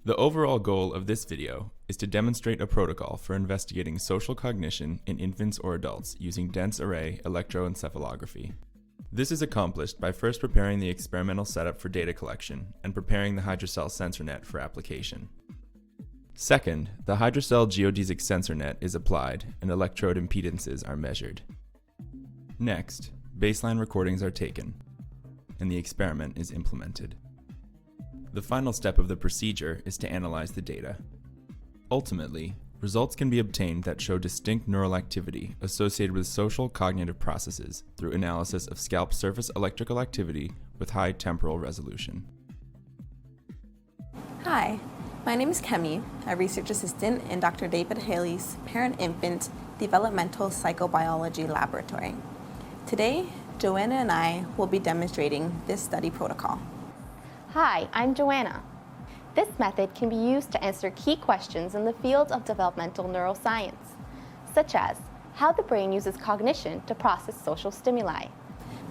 The overall goal of this video is to demonstrate a protocol for investigating social cognition in infants or adults using dense array electroencephalography. This is accomplished by first preparing the experimental setup for data collection and preparing the hydrocell sensor net for application. Second, the hydrocell geodesic sensor net is applied and electrode impedances are measured. Next, baseline recordings are taken, and the experiment is implemented. The final step of the procedure is to analyze the data. Ultimately, results can be obtained that show distinct neural activity associated with social cognitive processes through analysis of scalp surface electrical activity with high temporal resolution. Hi, my name is Kemi, a research assistant in Dr. David Haley's Parent-Infant Developmental Psychobiology Laboratory. Today, Joanna and I will be demonstrating this study protocol. Hi, I'm Joanna. This method can be used to answer key questions in the field of developmental neuroscience, such as how the brain uses cognition to process social stimuli.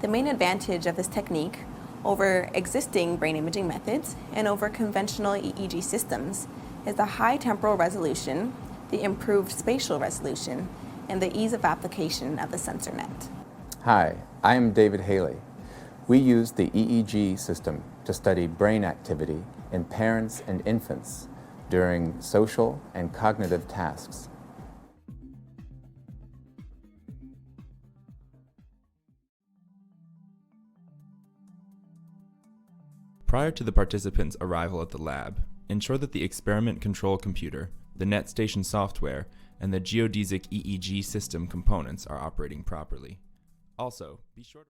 The main advantage of this technique over existing brain imaging methods and over conventional EEG systems is the high temporal resolution, the improved spatial resolution, and the ease of application of the sensor net. Hi, I am David Haley. We use the EEG system to study brain activity in parents and infants during social and cognitive tasks. Prior to the participants' arrival at the lab, ensure that the experiment control computer, the NetStation software, and the geodesic EEG system components are operating properly. Also, be sure to